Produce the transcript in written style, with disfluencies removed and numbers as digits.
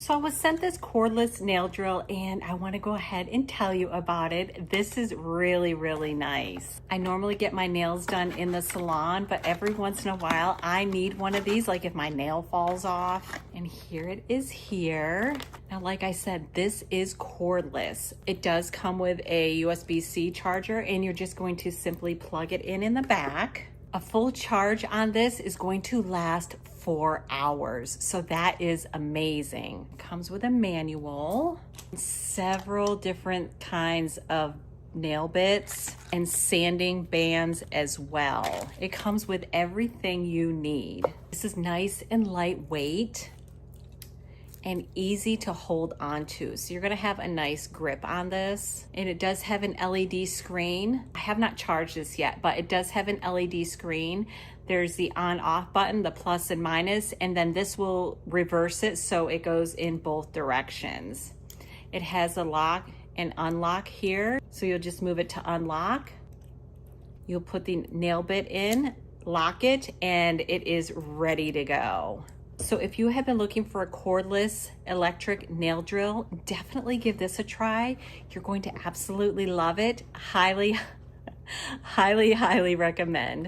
So I was sent this cordless nail drill and I want to go ahead and tell you about it. This is really, really nice. I normally get my nails done in the salon, but every once in a while I need one of these, like if my nail falls off. And here it is here. Now, like I said, this is cordless. It does come with a USB-C charger and you're just going to simply plug it in the back. A full charge on this is going to last 4 hours. So that is amazing. Comes with a manual, several different kinds of nail bits and sanding bands as well. It comes with everything you need. This is nice and lightweight and easy to hold onto. So you're gonna have a nice grip on this. And it does have an LED screen. I have not charged this yet, but it does have an LED screen. There's the on off button, the plus and minus, and then this will reverse it so it goes in both directions. It has a lock and unlock here. So you'll just move it to unlock. You'll put the nail bit in, lock it, and it is ready to go. So if you have been looking for a cordless electric nail drill, definitely give this a try. You're going to absolutely love it. Highly, highly, highly recommend.